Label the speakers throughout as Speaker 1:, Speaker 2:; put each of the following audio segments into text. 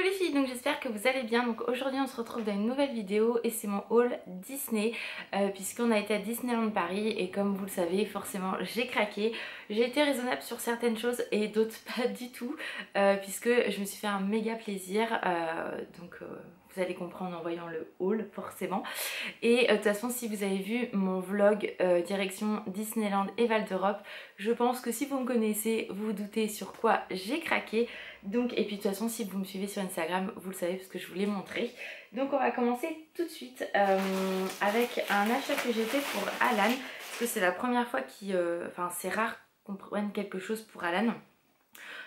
Speaker 1: les filles, donc j'espère que vous allez bien. Donc aujourd'hui on se retrouve dans une nouvelle vidéo et c'est mon haul Disney puisqu'on a été à Disneyland Paris et comme vous le savez forcément j'ai craqué. J'ai été raisonnable sur certaines choses et d'autres pas du tout puisque je me suis fait un méga plaisir vous allez comprendre en voyant le haul forcément. Et de toute façon si vous avez vu mon vlog direction Disneyland et Val d'Europe, je pense que si vous me connaissez vous vous doutez sur quoi j'ai craqué. Donc, et puis de toute façon si vous me suivez sur Instagram vous le savez parce que je vous l'ai montré. Donc on va commencer tout de suite avec un achat que j'ai fait pour Alan. Parce que c'est la première fois enfin c'est rare qu'on prenne quelque chose pour Alan.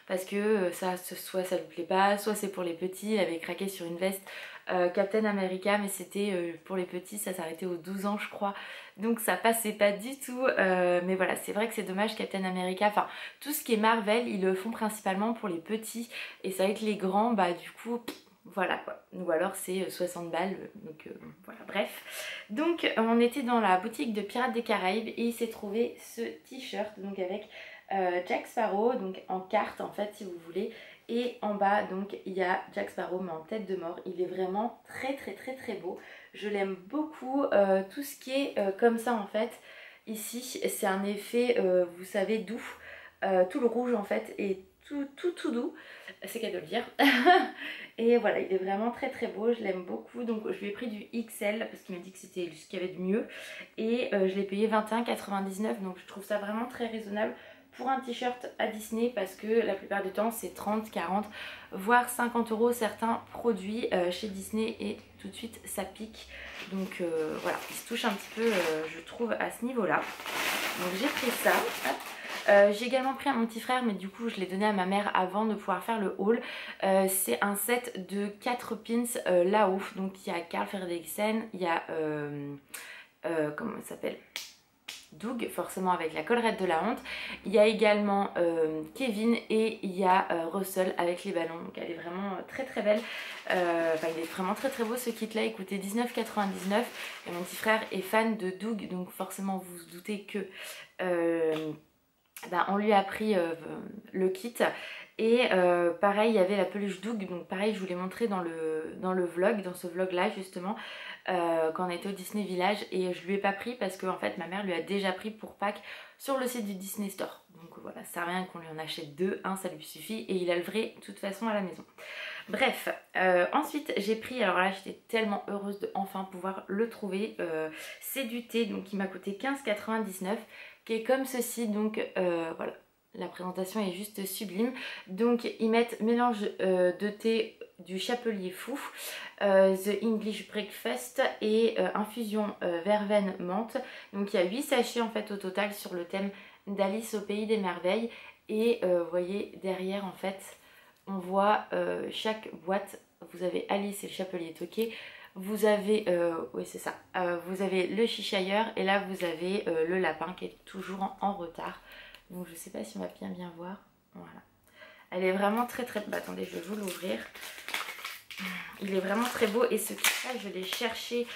Speaker 1: Parce que soit ça lui plaît pas, soit c'est pour les petits. Il avait craqué sur une veste Captain America, mais c'était pour les petits, ça s'arrêtait aux 12 ans je crois. Donc ça passait pas du tout. Mais voilà, c'est vrai que c'est dommage, Captain America, enfin tout ce qui est Marvel, ils le font principalement pour les petits. Et c'est vrai que les grands, bah du coup... Voilà quoi, ou alors c'est 60 balles, donc voilà, bref. Donc on était dans la boutique de Pirates des Caraïbes et il s'est trouvé ce t-shirt donc avec Jack Sparrow, donc en carte en fait si vous voulez. Et en bas donc il y a Jack Sparrow mais en tête de mort. Il est vraiment très beau, je l'aime beaucoup. Tout ce qui est comme ça en fait, ici c'est un effet vous savez doux, tout le rouge en fait est tout doux, c'est qu'à de le dire. Et voilà, il est vraiment très beau, je l'aime beaucoup. Donc je lui ai pris du XL parce qu'il m'a dit que c'était ce qu'il y avait de mieux. Et je l'ai payé 21,99 donc je trouve ça vraiment très raisonnable pour un t-shirt à Disney parce que la plupart du temps c'est 30, 40 voire 50 € certains produits chez Disney et tout de suite ça pique. Donc voilà, il se touche un petit peu je trouve à ce niveau là. Donc j'ai pris ça. Hop. J'ai également pris à mon petit frère mais du coup je l'ai donné à ma mère avant de pouvoir faire le haul. C'est un set de 4 pins là-haut. Donc il y a Carl Fredricksen, il y a comment il s'appelle, Doug, forcément avec la collerette de la honte. Il y a également Kevin et il y a Russell avec les ballons. Donc elle est vraiment très belle. Enfin il est vraiment très beau ce kit là, il coûtait 19,99 et mon petit frère est fan de Doug donc forcément vous vous doutez que on lui a pris le kit. Et pareil il y avait la peluche Doug, donc pareil je vous l'ai montré dans le vlog, dans ce vlog là justement quand on était au Disney Village. Et je lui ai pas pris parce que en fait ma mère lui a déjà pris pour Pâques sur le site du Disney Store. Donc voilà, ça sert à rien qu'on lui en achète deux, un ça lui suffit et il a le vrai de toute façon à la maison. Bref, ensuite j'ai pris, alors là j'étais tellement heureuse de enfin pouvoir le trouver, c'est du thé donc qui m'a coûté 15,99 qui est comme ceci. Donc voilà, la présentation est juste sublime. Donc ils mettent mélange de thé du chapelier fou, The English Breakfast et infusion verveine menthe. Donc il y a 8 sachets en fait au total sur le thème d'Alice au pays des merveilles. Et vous voyez derrière en fait on voit chaque boîte. Vous avez Alice et le chapelier toqué. Vous avez, oui c'est ça, vous avez le Cheshire et là vous avez le lapin qui est toujours en retard. Donc je sais pas si on va bien voir. Voilà. Elle est vraiment très bah, attendez, je vais vous l'ouvrir. Il est vraiment très beau et ce kit là je l'ai cherché.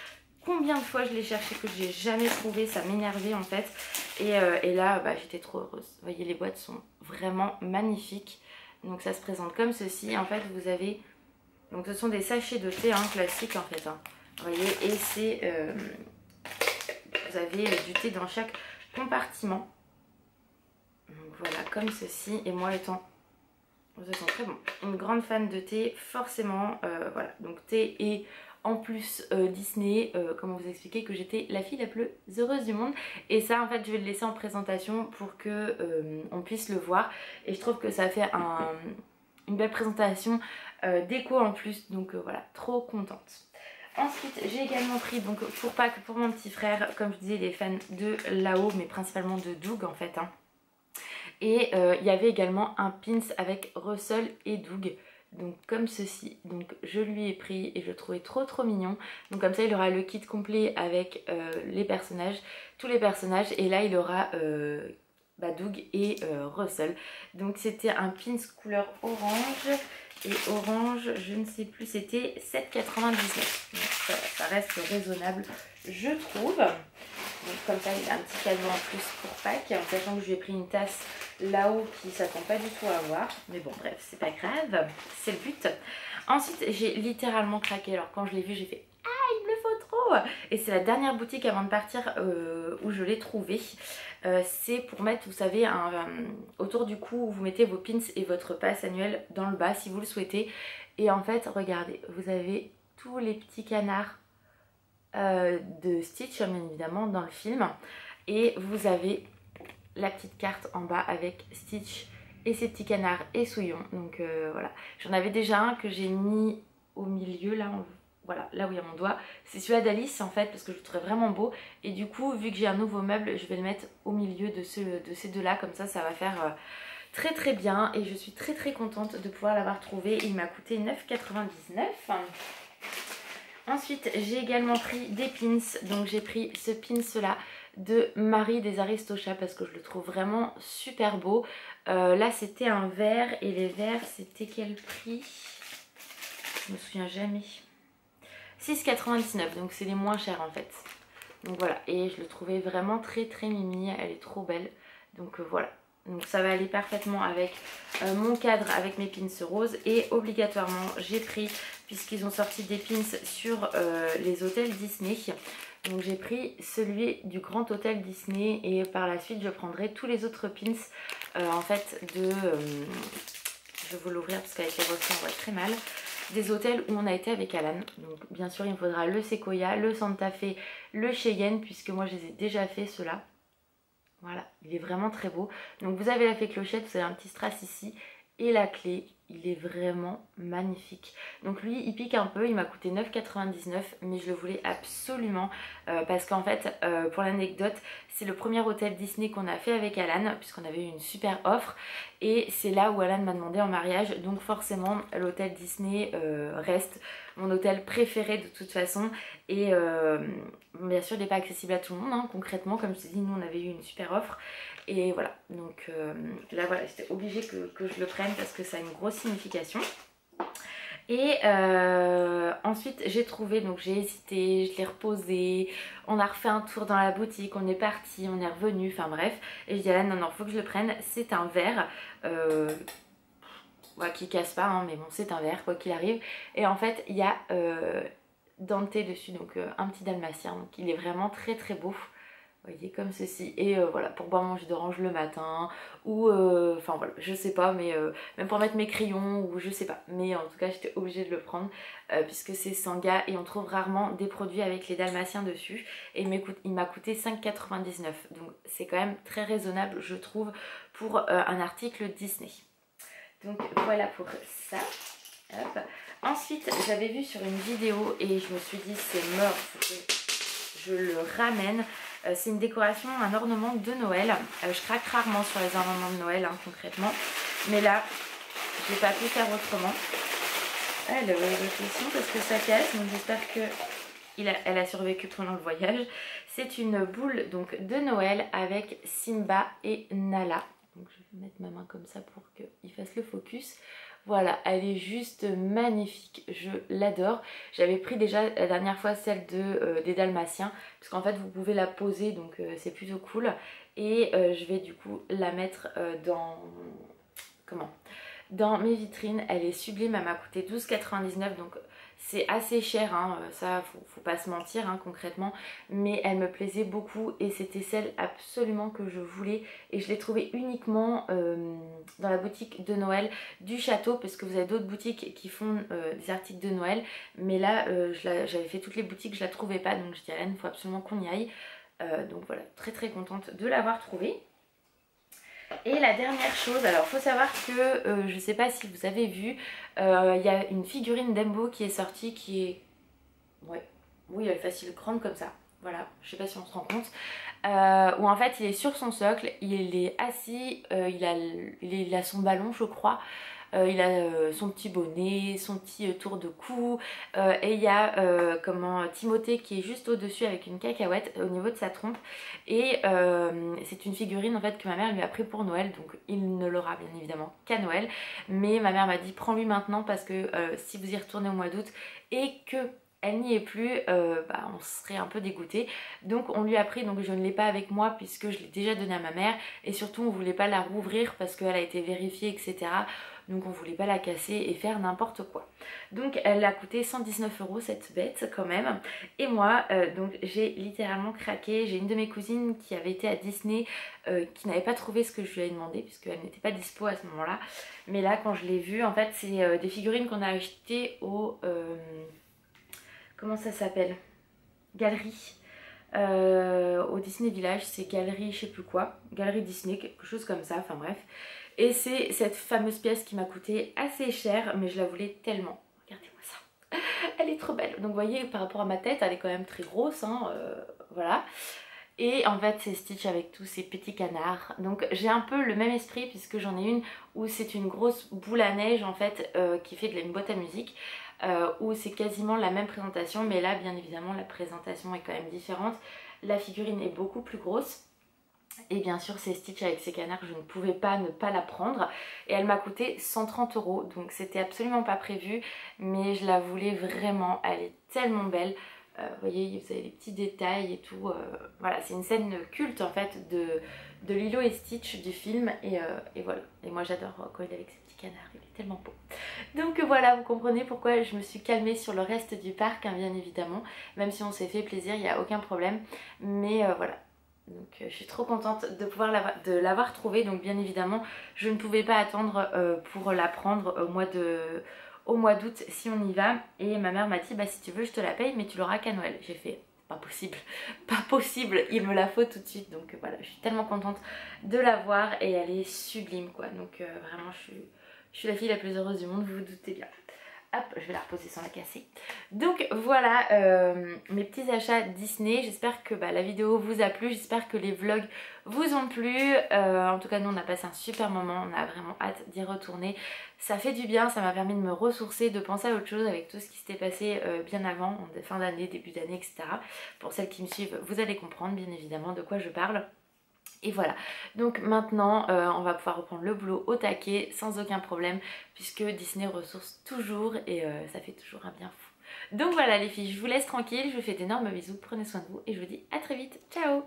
Speaker 1: Combien de fois je l'ai cherché que j'ai jamais trouvé, ça m'énervait en fait. Et là bah, j'étais trop heureuse. Vous voyez les boîtes sont vraiment magnifiques. Donc ça se présente comme ceci. En fait vous avez... Donc ce sont des sachets de thé classiques en fait. Vous voyez, et c'est... vous avez du thé dans chaque compartiment. Donc voilà, comme ceci. Et moi étant... Ça sent très bon. Une grande fan de thé, forcément. Voilà, donc thé et en plus Disney, comment vous expliquer que j'étais la fille la plus heureuse du monde. Et ça en fait je vais le laisser en présentation pour que on puisse le voir. Et je trouve que ça fait une belle présentation déco en plus, donc voilà, trop contente. Ensuite j'ai également pris donc pour Pâques pour mon petit frère, comme je disais il est fan de Lao mais principalement de Doug en fait et il y avait également un pins avec Russell et Doug, donc comme ceci. Donc je lui ai pris et je le trouvais trop mignon. Donc comme ça il aura le kit complet avec les personnages, tous les personnages, et là il aura Doug et Russell. Donc c'était un pins couleur orange. Et orange, je ne sais plus, c'était 7,99. Donc ça reste raisonnable, je trouve. Donc comme ça, il a un petit cadeau en plus pour Pâques. En sachant que je lui ai pris une tasse là-haut qui s'attend pas du tout à voir. Mais bon bref, c'est pas grave, c'est le but. Ensuite j'ai littéralement craqué. Alors quand je l'ai vu j'ai fait ah il me le faut trop. Et c'est la dernière boutique avant de partir où je l'ai trouvé. C'est pour mettre, vous savez, autour du cou où vous mettez vos pins et votre passe annuelle dans le bas si vous le souhaitez. Et en fait regardez, vous avez tous les petits canards de Stitch bien évidemment dans le film. Et vous avez la petite carte en bas avec Stitch et ses petits canards et Souillon. Donc voilà, j'en avais déjà un que j'ai mis au milieu là, voilà, là où il y a mon doigt. C'est celui-là d'Alice en fait parce que je le trouvais vraiment beau. Et du coup vu que j'ai un nouveau meuble, je vais le mettre au milieu de ces deux là. Comme ça va faire très très bien. Et je suis très très contente de pouvoir l'avoir trouvé. Il m'a coûté 9,99 €. Ensuite j'ai également pris des pins. Donc j'ai pris ce pins là de Marie des Aristochats parce que je le trouve vraiment super beau. Là c'était un vert et les verts c'était quel prix? Je me souviens jamais. 6,99 €, donc c'est les moins chers en fait. Donc voilà, et je le trouvais vraiment très très mimi, elle est trop belle. Donc voilà, donc ça va aller parfaitement avec mon cadre avec mes pins roses. Et obligatoirement j'ai pris, puisqu'ils ont sorti des pins sur les hôtels Disney, donc j'ai pris celui du Grand Hôtel Disney. Et par la suite je prendrai tous les autres pins en fait de... je vais vous l'ouvrir parce qu'avec les reflets on voit très mal. Des hôtels où on a été avec Alan. Donc bien sûr il me faudra le Sequoia, le Santa Fe, le Cheyenne, puisque moi je les ai déjà fait ceux-là. Voilà, il est vraiment très beau. Donc vous avez la fée clochette, vous avez un petit strass ici et la clé. Il est vraiment magnifique. Donc lui il pique un peu, il m'a coûté 9,99 €, mais je le voulais absolument parce qu'en fait pour l'anecdote c'est le premier hôtel Disney qu'on a fait avec Alan, puisqu'on avait eu une super offre. Et c'est là où Alan m'a demandé en mariage. Donc forcément l'hôtel Disney reste mon hôtel préféré de toute façon. Et bien sûr il n'est pas accessible à tout le monde hein, concrètement. Comme je te dis, nous on avait eu une super offre. Et voilà, donc là voilà, j'étais obligée que je le prenne parce que ça a une grosse signification. Et ensuite j'ai trouvé, donc j'ai hésité, je l'ai reposé, on a refait un tour dans la boutique, on est parti, on est revenu, enfin bref. Et je dis à Alan, non, faut que je le prenne, c'est un verre ouais, qui casse pas, hein, mais bon c'est un verre quoi qu'il arrive. Et en fait il y a Dante dessus, donc un petit dalmatien, donc il est vraiment très très beau. Vous voyez, comme ceci. Et voilà, pour boire mon jus d'orange le matin, ou enfin voilà, je sais pas, mais même pour mettre mes crayons, ou je sais pas. Mais en tout cas j'étais obligée de le prendre puisque c'est Sanga et on trouve rarement des produits avec les dalmatiens dessus. Et il m'a coûté 5,99 €, donc c'est quand même très raisonnable je trouve pour un article Disney. Donc voilà pour ça. Hop. Ensuite j'avais vu sur une vidéo et je me suis dit c'est mort, faut que je le ramène. C'est une décoration, un ornement de Noël. Je craque rarement sur les ornements de Noël hein, concrètement. Mais là, je n'ai pas pu faire autrement. Elle réfléchit parce que ça casse. Donc j'espère qu'elle a survécu pendant le voyage. C'est une boule donc, de Noël avec Simba et Nala. Donc je vais mettre ma main comme ça pour qu'il fasse le focus. Voilà, elle est juste magnifique, je l'adore. J'avais pris déjà la dernière fois celle des Dalmatiens, parce qu'en fait vous pouvez la poser, donc c'est plutôt cool. Et je vais du coup la mettre dans mes vitrines. Elle est sublime, elle m'a coûté 12,99 €, donc c'est assez cher, hein, ça faut pas se mentir hein, concrètement, mais elle me plaisait beaucoup et c'était celle absolument que je voulais. Et je l'ai trouvée uniquement dans la boutique de Noël du château, parce que vous avez d'autres boutiques qui font des articles de Noël, mais là j'avais fait toutes les boutiques, je la trouvais pas, donc je dis à Anne, il faut absolument qu'on y aille. Donc voilà, très très contente de l'avoir trouvée. Et la dernière chose, alors faut savoir que je sais pas si vous avez vu, il y a une figurine d'Embo qui est sortie qui est, ouais, oui elle est facile grande comme ça, voilà, je sais pas si on se rend compte, où en fait il est sur son socle, il est assis, il a son ballon je crois. Il a son petit bonnet, son petit tour de cou et il y a Timothée qui est juste au dessus avec une cacahuète au niveau de sa trompe. Et c'est une figurine en fait que ma mère lui a pris pour Noël, donc il ne l'aura bien évidemment qu'à Noël. Mais ma mère m'a dit prends-lui maintenant parce que si vous y retournez au mois d'août et que elle n'y est plus, on serait un peu dégoûté. Donc on lui a pris, donc je ne l'ai pas avec moi puisque je l'ai déjà donné à ma mère et surtout on voulait pas la rouvrir parce qu'elle a été vérifiée, etc. Donc on voulait pas la casser et faire n'importe quoi. Donc elle a coûté 119 € cette bête quand même. Et moi donc j'ai littéralement craqué. J'ai une de mes cousines qui avait été à Disney qui n'avait pas trouvé ce que je lui avais demandé puisqu'elle n'était pas dispo à ce moment là. Mais là quand je l'ai vue, en fait c'est des figurines qu'on a achetées au... comment ça s'appelle? Galerie. Au Disney Village, c'est galerie je sais plus quoi, galerie Disney, quelque chose comme ça, enfin bref. Et c'est cette fameuse pièce qui m'a coûté assez cher, mais je la voulais tellement. Regardez-moi ça, elle est trop belle. Donc vous voyez, par rapport à ma tête, elle est quand même très grosse, hein, voilà. Et en fait c'est Stitch avec tous ces petits canards. Donc j'ai un peu le même esprit puisque j'en ai une où c'est une grosse boule à neige en fait qui fait une boîte à musique. Où c'est quasiment la même présentation, mais là bien évidemment la présentation est quand même différente. La figurine est beaucoup plus grosse. Et bien sûr c'est Stitch avec ses canards, je ne pouvais pas ne pas la prendre. Et elle m'a coûté 130 €, donc c'était absolument pas prévu. Mais je la voulais vraiment, elle est tellement belle. Vous voyez, vous avez les petits détails et tout. Voilà, c'est une scène culte en fait de Lilo et Stitch du film. Et voilà, et moi j'adore quand il est avec ses petits canards, il est tellement beau. Donc voilà, vous comprenez pourquoi je me suis calmée sur le reste du parc, hein, bien évidemment. Même si on s'est fait plaisir, il n'y a aucun problème. Mais voilà. Donc je suis trop contente de pouvoir l'avoir trouvée. Donc bien évidemment, je ne pouvais pas attendre pour la prendre au mois d'août si on y va. Et ma mère m'a dit, bah si tu veux je te la paye mais tu l'auras qu'à Noël. J'ai fait, pas possible, pas possible, il me la faut tout de suite. Donc voilà, je suis tellement contente de l'avoir et elle est sublime quoi. Donc vraiment je suis la fille la plus heureuse du monde, vous vous doutez bien. Hop, je vais la reposer sans la casser. Donc voilà mes petits achats Disney. J'espère que la vidéo vous a plu. J'espère que les vlogs vous ont plu. En tout cas, nous on a passé un super moment. On a vraiment hâte d'y retourner. Ça fait du bien, ça m'a permis de me ressourcer, de penser à autre chose avec tout ce qui s'était passé bien avant, en fin d'année, début d'année, etc. Pour celles qui me suivent, vous allez comprendre bien évidemment de quoi je parle. Et voilà, donc maintenant on va pouvoir reprendre le boulot au taquet sans aucun problème puisque Disney ressource toujours et ça fait toujours un bien fou. Donc voilà les filles, je vous laisse tranquille, je vous fais d'énormes bisous, prenez soin de vous et je vous dis à très vite, ciao!